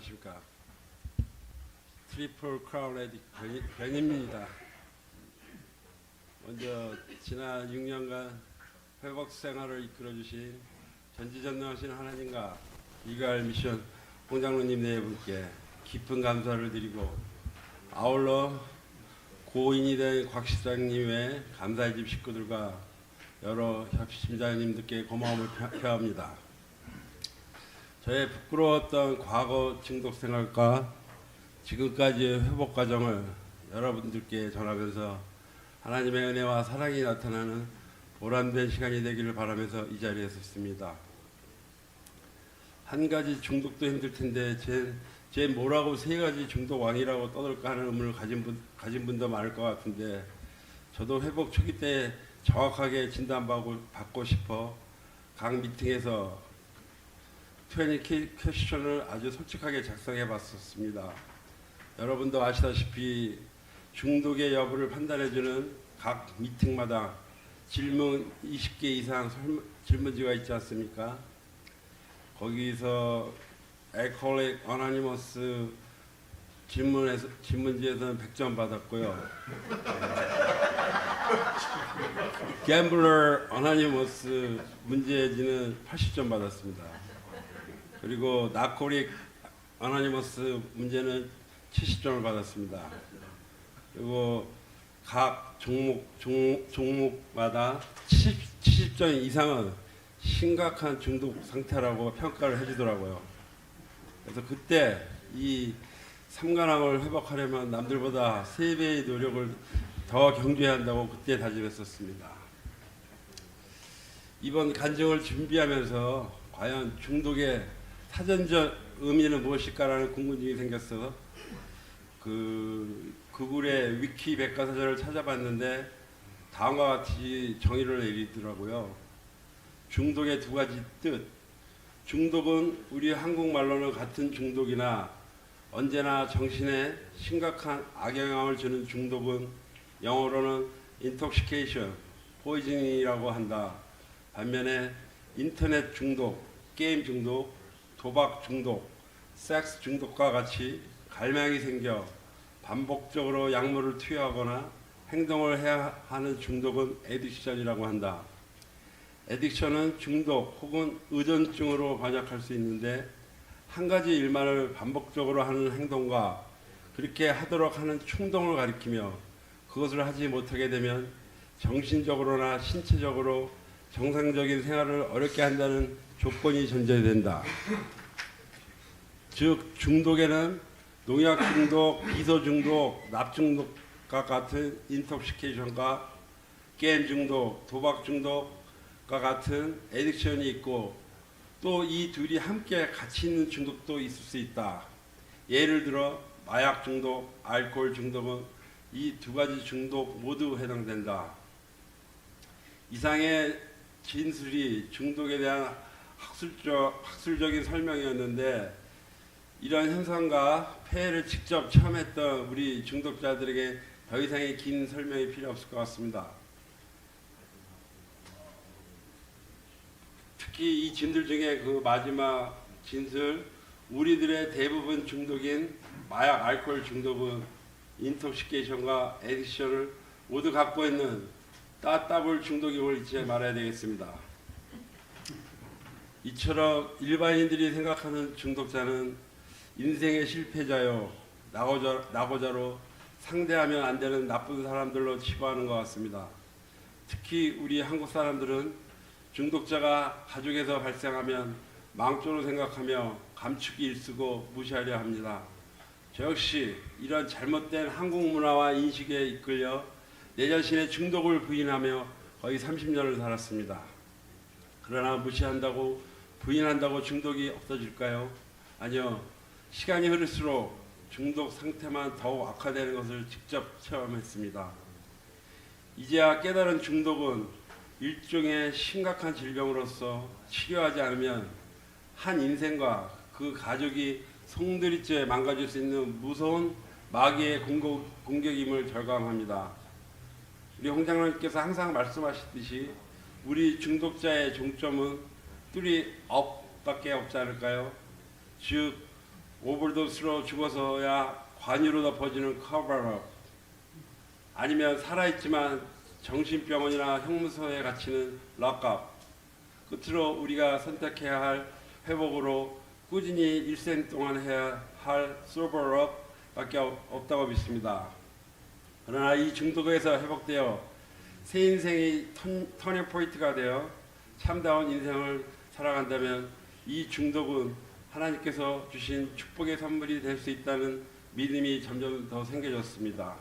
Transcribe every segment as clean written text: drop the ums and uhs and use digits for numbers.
안녕하십니까. 트리플 크라운 에딕 변입니다. 먼저 지난 6년간 회복 생활을 이끌어주신 전지전능하신 하나님과 이갈 미션 홍장로님 네 분께 깊은 감사를 드리고, 아울러 고인이 된 곽 시장님의 감사의 집 식구들과 여러 협심자님들께 고마움을 표합니다. 저의 부끄러웠던 과거 중독 생활과 지금까지의 회복 과정을 여러분들께 전하면서 하나님의 은혜와 사랑이 나타나는 보람된 시간이 되기를 바라면서 이 자리에 섰습니다. 한 가지 중독도 힘들 텐데 제 뭐라고 세 가지 중독 왕이라고 떠들까 하는 의문을 가진 분도 많을 것 같은데, 저도 회복 초기 때 정확하게 진단받고 싶어 각 미팅에서 20 퀘스천을 아주 솔직하게 작성해 봤었습니다. 여러분도 아시다시피 중독의 여부를 판단해주는 각 미팅마다 질문 20개 이상 질문지가 있지 않습니까? 거기서 알코올릭 어나니머스 질문지에서는 100점 받았고요. 갬블러 어나니머스 문제지는 80점 받았습니다. 그리고 나코릭 어나니머스 문제는 70점을 받았습니다. 그리고 각 종목마다 70점 이상은 심각한 중독 상태라고 평가를 해주더라고요. 그래서 그때 이 삼관왕을 회복하려면 남들보다 3배의 노력을 더 경주해야 한다고 그때 다짐했었습니다. 이번 간증을 준비하면서 과연 중독의 사전적 의미는 무엇일까라는 궁금증이 생겼어서 구글의 위키 백과사전을 찾아봤는데 다음과 같이 정의를 내리더라고요. 중독의 두 가지 뜻. 중독은 우리 한국말로는 같은 중독이나 언제나 정신에 심각한 악영향을 주는 중독은 영어로는 intoxication, poisoning이라고 한다. 반면에 인터넷 중독, 게임 중독, 도박 중독, 섹스 중독과 같이 갈망이 생겨 반복적으로 약물을 투여하거나 행동을 해야 하는 중독은 에딕션이라고 한다. 에딕션은 중독 혹은 의존증으로 번역할 수 있는데, 한 가지 일만을 반복적으로 하는 행동과 그렇게 하도록 하는 충동을 가리키며, 그것을 하지 못하게 되면 정신적으로나 신체적으로 정상적인 생활을 어렵게 한다는 조건이 존재된다. 즉 중독에는 농약 중독, 비소 중독, 납 중독과 같은 인톡시케이션과 게임 중독, 도박 중독과 같은 에딕션이 있고, 또 이 둘이 함께 같이 있는 중독도 있을 수 있다. 예를 들어 마약 중독, 알코올 중독은 이 두 가지 중독 모두 해당된다. 이상의 진술이 중독에 대한 학술적인 설명이었는데, 이런 현상과 폐해를 직접 체험했던 우리 중독자들에게 더 이상의 긴 설명이 필요 없을 것 같습니다. 특히 이 진술 중에 그 마지막 진술, 우리들의 대부분 중독인 마약, 알코올 중독은 인톡시케이션과 에딕션을 모두 갖고 있는 따따블 중독임을 잊지 말아야 되겠습니다. 이처럼 일반인들이 생각하는 중독자는 인생의 실패자요, 낙오자로 상대하면 안 되는 나쁜 사람들로 치부하는 것 같습니다. 특히 우리 한국 사람들은 중독자가 가족에서 발생하면 망조로 생각하며 감추기 일쓰고 무시하려 합니다. 저 역시 이런 잘못된 한국 문화와 인식에 이끌려 내 자신의 중독을 부인하며 거의 30년을 살았습니다. 그러나 무시한다고 부인한다고 중독이 없어질까요? 아니요. 시간이 흐를수록 중독 상태만 더욱 악화되는 것을 직접 체험했습니다. 이제야 깨달은 중독은 일종의 심각한 질병으로서 치료하지 않으면 한 인생과 그 가족이 송두리째 망가질 수 있는 무서운 마귀의 공격임을 절감합니다. 우리 홍 장로님께서 항상 말씀하시듯이 우리 중독자의 종점은 뚜리 업밖에 없지 않을까요? 즉 오버도스로 죽어서야 관유로 덮어지는 커버업, 아니면 살아있지만 정신병원이나 형무소에 갇히는 락업, 끝으로 우리가 선택해야 할 회복으로 꾸준히 일생 동안 해야 할 소버업밖에 없다고 믿습니다. 그러나 이 중독에서 회복되어 새 인생이 터닝 포인트가 되어 참다운 인생을 살아간다면 이 중독은 하나님께서 주신 축복의 선물이 될 수 있다는 믿음이 점점 더 생겨졌습니다.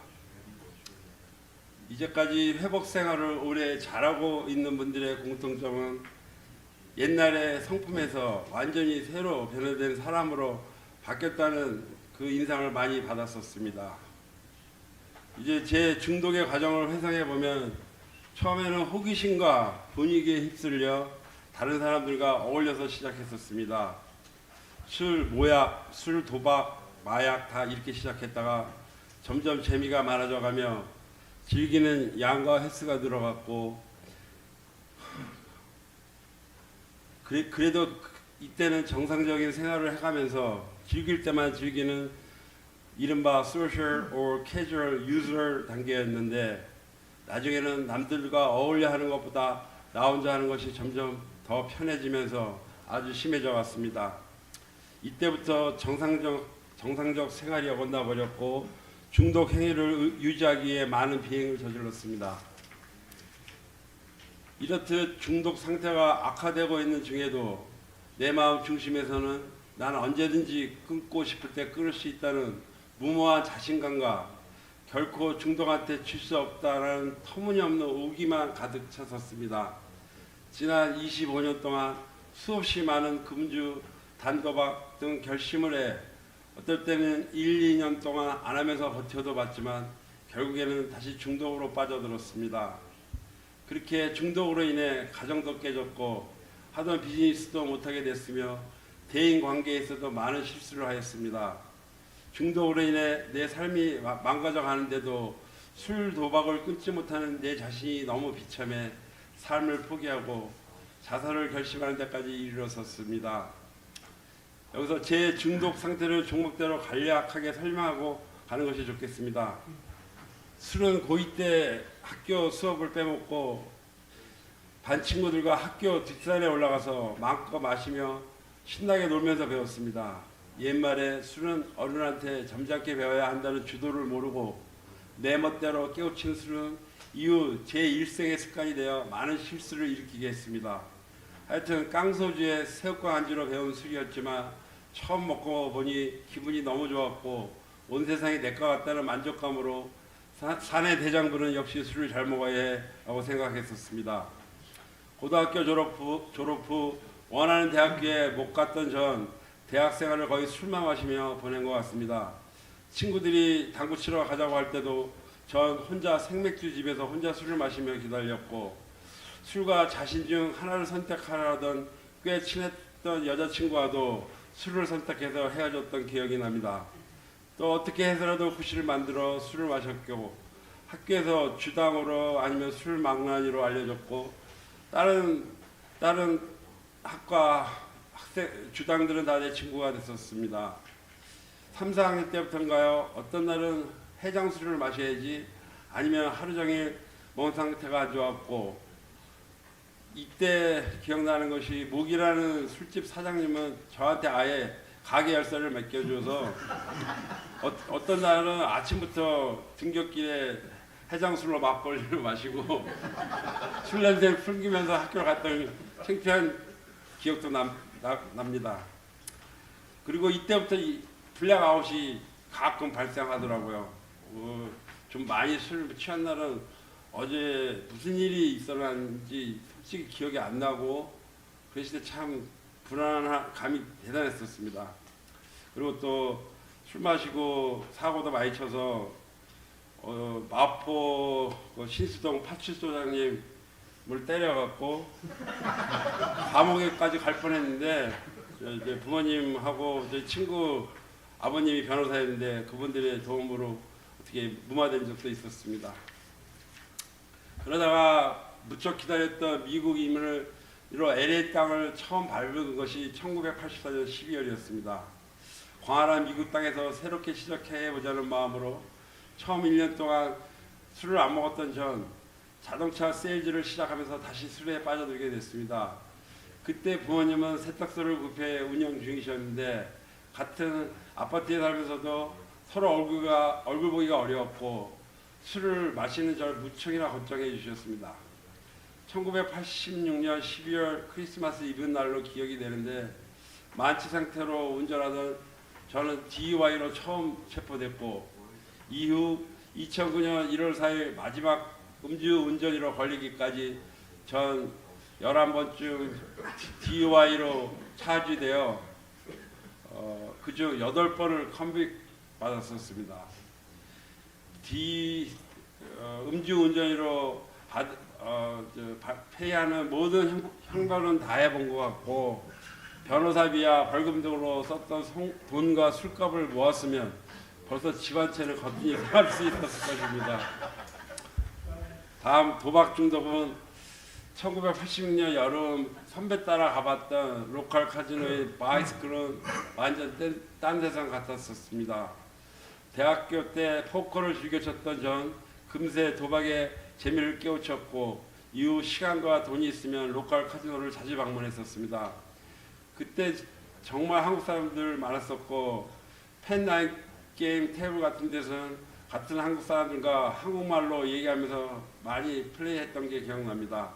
이제까지 회복 생활을 오래 잘하고 있는 분들의 공통점은 옛날의 성품에서 완전히 새로 변화된 사람으로 바뀌었다는 그 인상을 많이 받았었습니다. 이제 제 중독의 과정을 회상해 보면 처음에는 호기심과 분위기에 휩쓸려 다른 사람들과 어울려서 시작했었습니다. 술, 모약, 술, 도박, 마약 다 이렇게 시작했다가 점점 재미가 많아져 가며 즐기는 양과 횟수가 늘어갔고, 그래도 이때는 정상적인 생활을 해가면서 즐길 때만 즐기는 이른바 social or casual user 단계였는데, 나중에는 남들과 어울려 하는 것보다 나 혼자 하는 것이 점점 더 편해지면서 아주 심해져 갔습니다. 이때부터 정상적 생활이 어긋나 버렸고 중독 행위를 유지하기 위해 많은 비행을 저질렀습니다. 이렇듯 중독 상태가 악화되고 있는 중에도 내 마음 중심에서는 나는 언제든지 끊고 싶을 때 끊을 수 있다는 무모한 자신감과 결코 중독한테 질 수 없다는 터무니없는 오기만 가득 찼었습니다. 지난 25년 동안 수없이 많은 금주, 단도박 등 결심을 해 어떨 때는 1, 2년 동안 안 하면서 버텨도 봤지만 결국에는 다시 중독으로 빠져들었습니다. 그렇게 중독으로 인해 가정도 깨졌고 하던 비즈니스도 못하게 됐으며 대인 관계에서도 많은 실수를 하였습니다. 중독으로 인해 내 삶이 망가져 가는데도 술, 도박을 끊지 못하는 내 자신이 너무 비참해 삶을 포기하고 자살을 결심하는 데까지 이르렀었습니다. 여기서 제 중독 상태를 종목대로 간략하게 설명하고 가는 것이 좋겠습니다. 술은 고2 때 학교 수업을 빼먹고 반 친구들과 학교 뒷산에 올라가서 마음껏 마시며 신나게 놀면서 배웠습니다. 옛말에 술은 어른한테 점잖게 배워야 한다는 주도를 모르고 내 멋대로 깨우친 술은 이후 제 일생의 습관이 되어 많은 실수를 일으키게 했습니다. 하여튼 깡소주에 새우깡 안주로 배운 술이었지만 처음 먹고 보니 기분이 너무 좋았고 온 세상이 내 것 같다는 만족감으로 사내 대장부는 역시 술을 잘 먹어야 해 라고 생각했었습니다. 고등학교 졸업 후 원하는 대학교에 못 갔던 전 대학생활을 거의 술만 마시며 보낸 것 같습니다. 친구들이 당구 치러 가자고 할 때도 전 혼자 생맥주 집에서 혼자 술을 마시며 기다렸고, 술과 자신 중 하나를 선택하라던 꽤 친했던 여자친구와도 술을 선택해서 헤어졌던 기억이 납니다. 또 어떻게 해서라도 후실을 만들어 술을 마셨고 학교에서 주당으로 아니면 술 망나니로 알려졌고 다른 학과 주당들은 다 내 친구가 됐었습니다. 3, 4학년 때부터인가요? 어떤 날은 해장술을 마셔야지 아니면 하루 종일 몸 상태가 안 좋았고, 이때 기억나는 것이 목이라는 술집 사장님은 저한테 아예 가게 열쇠를 맡겨줘서 어떤 날은 아침부터 등굣길에 해장술로 막걸리를 마시고 술 냄새 풍기면서 학교를 갔던 창피한 기억도 납니다. 그리고 이때부터 블랙아웃이 가끔 발생하더라고요. 좀 많이 술 취한 날은 어제 무슨 일이 있었는지 솔직히 기억이 안 나고 그랬을 때 참 불안한 감이 대단했었습니다. 그리고 또 술 마시고 사고도 많이 쳐서 마포 신수동 파출소장님을 때려갖고 감옥에까지 갈 뻔했는데 이제 부모님하고 제 친구 아버님이 변호사였는데 그분들의 도움으로 어떻게 무마된 적도 있었습니다. 그러다가 무척 기다렸던 미국 이민으로 LA 땅을 처음 밟은 것이 1984년 12월이었습니다. 광활한 미국 땅에서 새롭게 시작해보자는 마음으로 처음 1년 동안 술을 안 먹었던 전 자동차 세일즈를 시작하면서 다시 술에 빠져들게 됐습니다. 그때 부모님은 세탁소를 급해 운영 중이셨는데 같은 아파트에 살면서도 서로 얼굴 보기가 어려웠고 술을 마시는 저를 무척이나 걱정해 주셨습니다. 1986년 12월 크리스마스 이브 날로 기억이 되는데 만취 상태로 운전하던 저는 DUI로 처음 체포됐고 이후 2009년 1월 4일 마지막 음주운전으로 걸리기까지 전 11번쯤 DUI로 차지되어 그중 8번을 컨빅 받았었습니다. 음주운전으로 폐하는 모든 형벌은 다 해본 것 같고 변호사비와 벌금 등으로 썼던 돈과 술값을 모았으면 벌써 집 한 채를 거뜬히 살 수 있었을 것입니다. 다음 도박 중독은 1986년 여름 선배 따라 가봤던 로컬 카지노의 바이스클은 완전 딴 세상 같았었습니다. 대학교 때 포커를 즐겨 쳤던 전 금세 도박에 재미를 깨우쳤고 이후 시간과 돈이 있으면 로컬 카지노를 자주 방문했었습니다. 그때 정말 한국 사람들 많았었고 펜나인 게임 테이블 같은 데서는 같은 한국 사람들과 한국말로 얘기하면서 많이 플레이했던 게 기억납니다.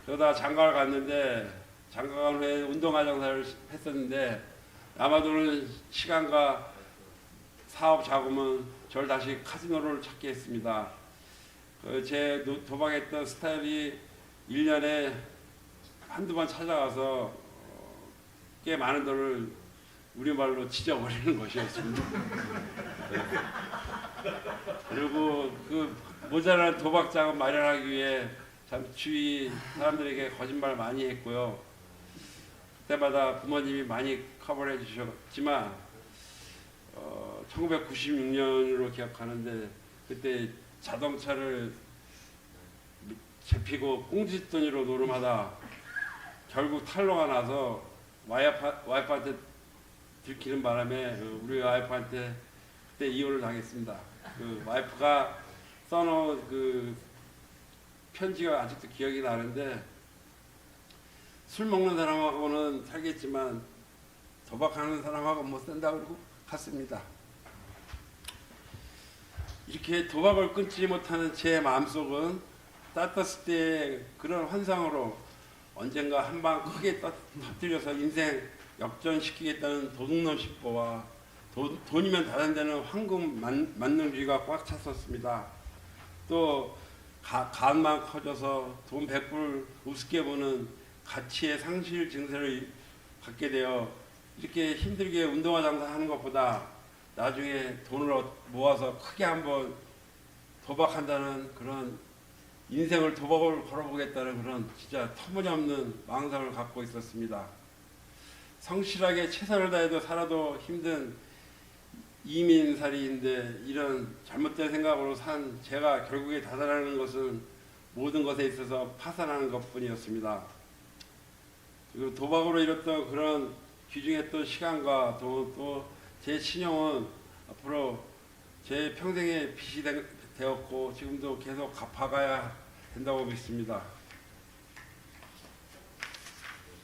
그러다 장가를 갔는데 장가 간 후에 운동화 장사를 했었는데 남아도는 시간과 사업 자금은 저를 다시 카지노를 찾게 했습니다. 제 도박했던 스타일이 1년에 한두 번 찾아가서 꽤 많은 돈을 우리말로 찢어버리는 것이었습니다. 네. 그리고 그 모자란 도박 자금 마련하기 위해 참 주위 사람들에게 거짓말 많이 했고요. 그때마다 부모님이 많이 커버를 해주셨지만 1996년으로 기억하는데 그때 자동차를 잡히고 꽁짓돈으로 노름하다 결국 탈로가 나서 와이프한테 들키는 바람에 우리 와이프한테 그때 이혼을 당했습니다. 그 와이프가 써놓은 그 편지가 아직도 기억이 나는데 술 먹는 사람하고는 살겠지만 도박하는 사람하고 못 산다 그러고 갔습니다. 이렇게 도박을 끊지 못하는 제 마음속은 따뜻했을 때 그런 환상으로 언젠가 한 방 크게 터뜨려서 인생 역전시키겠다는 도둑놈 싶어와 돈이면 다 된다는 황금 만능주의가 꽉 찼었습니다. 또 간만 커져서 돈 100불 우습게 보는 가치의 상실 증세를 갖게 되어 이렇게 힘들게 운동화 장사하는 것보다 나중에 돈을 모아서 크게 한번 도박한다는 그런 인생을 도박을 걸어보겠다는 그런 진짜 터무니없는 망상을 갖고 있었습니다. 성실하게 최선을 다해도 살아도 힘든 이민살이인데 이런 잘못된 생각으로 산 제가 결국에 다살하는 것은 모든 것에 있어서 파산하는 것뿐이었습니다. 그리고 도박으로 잃었던 그런 귀중했던 시간과 또 제 신용은 앞으로 제 평생의 빚이 되었고 지금도 계속 갚아가야 된다고 믿습니다.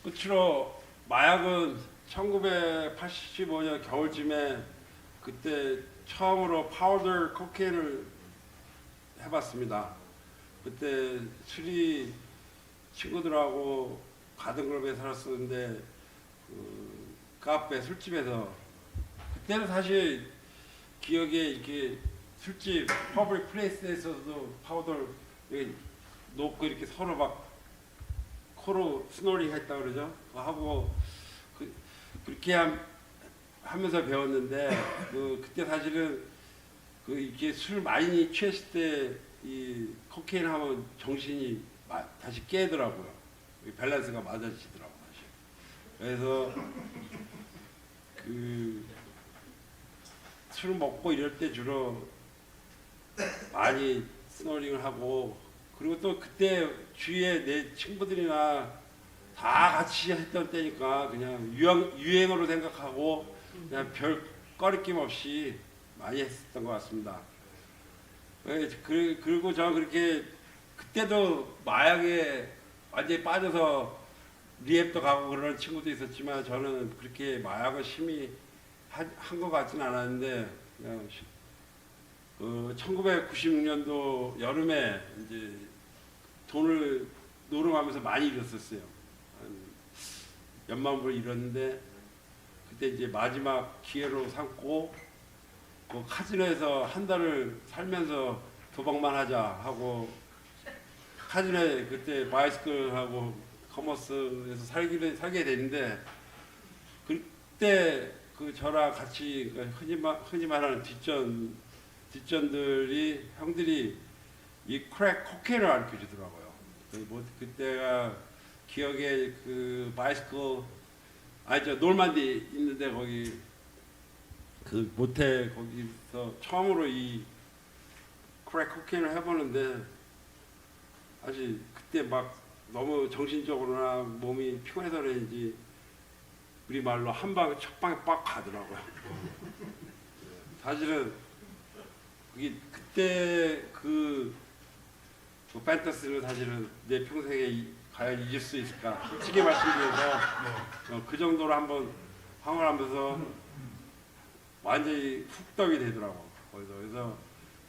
끝으로 마약은 1985년 겨울쯤에 그때 처음으로 파우더 코케인을 해봤습니다. 그때 술이 친구들하고 가든클럽에 살았었는데 그 카페 술집에서 그때는 사실 기억에 이렇게 술집 퍼블릭 플레이스에서도 파우더 놓고 이렇게 서로 막 코로 스노링 했다 그러죠. 하고 그렇게 하면서 배웠는데 그때 사실은 이렇게 술 많이 취했을 때 이 코케인 하면 정신이 다시 깨더라고요. 밸런스가 맞아지더라고요. 그래서 술 먹고 이럴 때 주로 많이 스노링을 하고 그리고 또 그때 주위에 내 친구들이나 다 같이 했던 때니까 그냥 유행어로 생각하고 그냥 별 꺼리낌 없이 많이 했었던 것 같습니다. 그리고 저 그렇게 그때도 마약에 완전히 빠져서 리앱도 가고 그런 친구도 있었지만 저는 그렇게 마약을 심히 한 것 같지는 않았는데 그냥 1996년도 여름에 이제 돈을 노름하면서 많이 잃었었어요. 한 몇만 불 잃었는데 그때 이제 마지막 기회로 삼고 그 카지노에서 한 달을 살면서 도박만 하자 하고 카지노에 그때 바이스클하고 커머스에서 살게 되는데 그때 그 저랑 같이 흔히 말하는 뒷전들이 형들이 이 크랙 코케인을 가르쳐 주더라고요. 그때가 기억에 그 바이스클 저 놀만디 있는데 거기 그 모텔 거기서 처음으로 이 크랙 코케인을 해보는데 사실 그때 막 너무 정신적으로나 몸이 피곤해서 그런지 우리 말로 한 방에 첫 방에 빡 가더라고요. 사실은 그때 그 판타스는 사실은 내 평생에 과연 잊을 수 있을까? 솔직히 말씀드려서 그 정도로 한번 황홀하면서 완전히 훅 떡이 되더라고. 그래서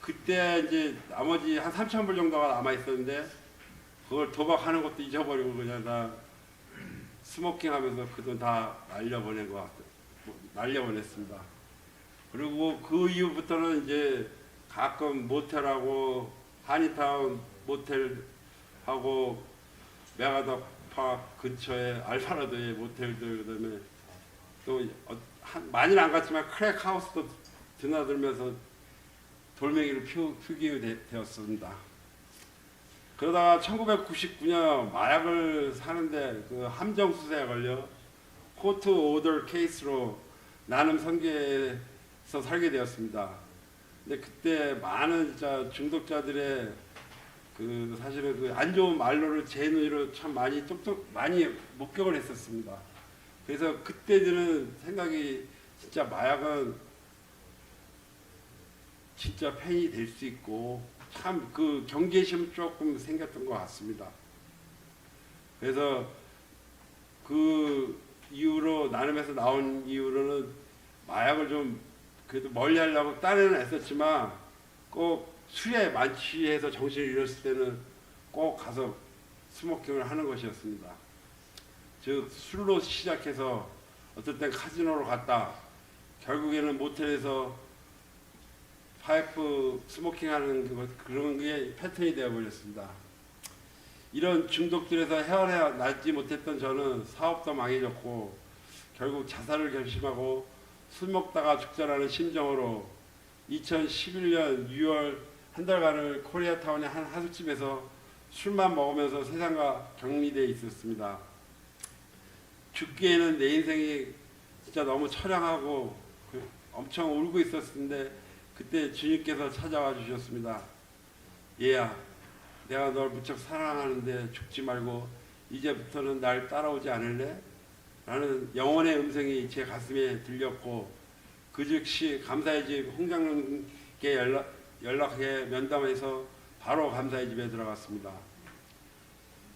그때 이제 나머지 한 3,000불 정도가 남아 있었는데 그걸 도박하는 것도 잊어버리고 그냥 다 스모킹하면서 그 돈 다 날려보낸 것 같아요. 날려보냈습니다. 그리고 그 이후부터는 이제 가끔 모텔하고 한인타운 모텔하고 메가더 파크 근처에 알파라도의 모텔들 그다음에 또 많이는 안 갔지만 크랙 하우스도 드나들면서 돌멩이를 피우게 되었습니다. 그러다가 1999년 마약을 사는데 그 함정 수사에 걸려 코트 오더 케이스로 나눔 선계에서 살게 되었습니다. 근데 그때 많은 진짜 중독자들의 그 사실은 그 안 좋은 말로를 제 눈으로 참 많이 많이 목격을 했었습니다. 그래서 그때 드는 생각이 진짜 마약은 진짜 팬이 될 수 있고 참 그 경계심 조금 생겼던 것 같습니다. 그래서 그 이후로 나눔에서 나온 이후로는 마약을 좀 그래도 멀리 하려고 딴에는 애썼지만 꼭 술에 만취해서 정신을 잃었을 때는 꼭 가서 스모킹을 하는 것이었습니다. 즉 술로 시작해서 어떨 땐 카지노로 갔다 결국에는 모텔에서 파이프 스모킹하는 그런 게 패턴이 되어버렸습니다. 이런 중독들에서 헤어나지 못했던 저는 사업도 망해졌고 결국 자살을 결심하고 술 먹다가 죽자라는 심정으로 2011년 6월 한 달간을 코리아타운의 한 하숙집에서 술만 먹으면서 세상과 격리되어 있었습니다. 죽기에는 내 인생이 진짜 너무 처량하고 엄청 울고 있었는데 그때 주님께서 찾아와 주셨습니다. 얘야, 내가 널 무척 사랑하는데 죽지 말고 이제부터는 날 따라오지 않을래? 라는 영혼의 음성이 제 가슴에 들렸고 그 즉시 감사의 집 홍장님께 연락해 면담해서 바로 감사의 집에 들어갔습니다.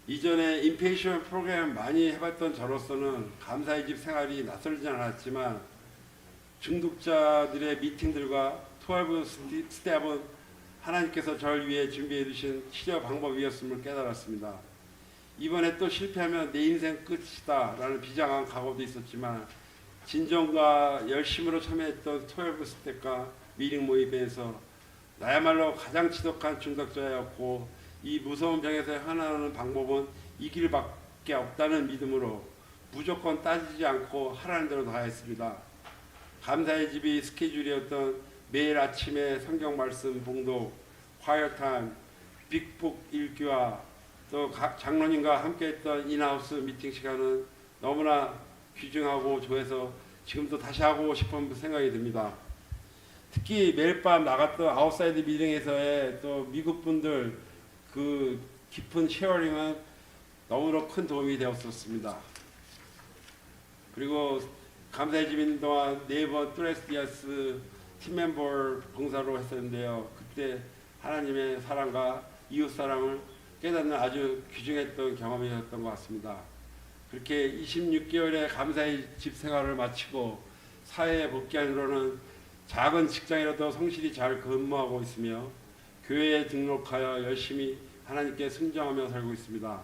이전에 인페이션 프로그램 많이 해봤던 저로서는 감사의 집 생활이 낯설지 않았지만 중독자들의 미팅들과 12 스텝은 하나님께서 저를 위해 준비해 주신 치료 방법이었음을 깨달았습니다. 이번에 또 실패하면 내 인생 끝이다 라는 비장한 각오도 있었지만 진정과 열심으로 참여했던 12 스텝과 미팅 모임에서 나야말로 가장 지독한 중독자였고 이 무서운 병에서 헤어나오는 방법은 이 길밖에 없다는 믿음으로 무조건 따지지 않고 하라는 대로 다 했습니다. 감사의 집이 스케줄이었던 매일 아침에 성경 말씀 봉독, 화요타임, 빅북 읽기와 또 각 장로님과 함께했던 인하우스 미팅 시간은 너무나 귀중하고 좋아서 지금도 다시 하고 싶은 생각이 듭니다. 특히 매일 밤 나갔던 아웃사이드 미팅에서의 또 미국 분들 그 깊은 쉐어링은 너무나 큰 도움이 되었었습니다. 그리고 감사의 집 있는 동안 4번 뚜레스디아스 팀멤버 봉사로 했었는데요. 그때 하나님의 사랑과 이웃 사랑을 깨닫는 아주 귀중했던 경험이었던 것 같습니다. 그렇게 26개월의 감사의 집 생활을 마치고 사회에 복귀한 후로는 작은 직장이라도 성실히 잘 근무하고 있으며 교회에 등록하여 열심히 하나님께 순종하며 살고 있습니다.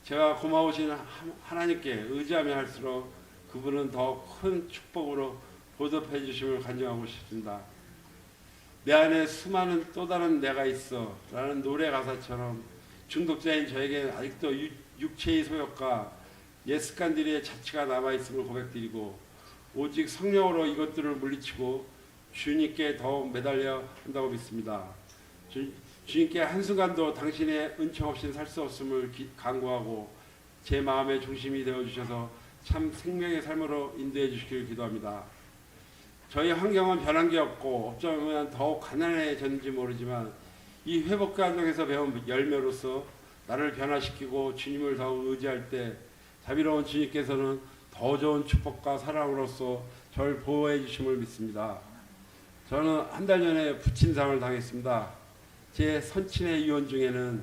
제가 고마우신 하나님께 의지하며 할수록 그분은 더 큰 축복으로 보답해 주심을 간증하고 싶습니다. 내 안에 수많은 또 다른 내가 있어 라는 노래 가사처럼 중독자인 저에게 아직도 육체의 소욕과 옛 습관들의 자취가 남아있음을 고백드리고 오직 성령으로 이것들을 물리치고 주님께 더욱 매달려 한다고 믿습니다. 주님께 한순간도 당신의 은총 없이는 살 수 없음을 간구하고 제 마음의 중심이 되어주셔서 참 생명의 삶으로 인도해 주시기를 기도합니다. 저희 환경은 변한 게 없고 어쩌면 더욱 가난해졌는지 모르지만 이 회복 과정에서 배운 열매로서 나를 변화시키고 주님을 더욱 의지할 때 자비로운 주님께서는 더 좋은 축복과 사랑으로서 저를 보호해 주심을 믿습니다. 저는 한 달 전에 부친상을 당했습니다. 제 선친의 유언 중에는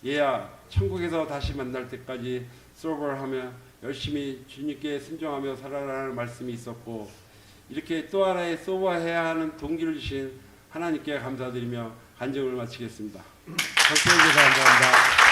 얘야 천국에서 다시 만날 때까지 서버를 하며 열심히 주님께 순종하며 살아라는 말씀이 있었고 이렇게 또 하나의 서버해야 하는 동기를 주신 하나님께 감사드리며 간증을 마치겠습니다. 함께해 주셔서 감사합니다.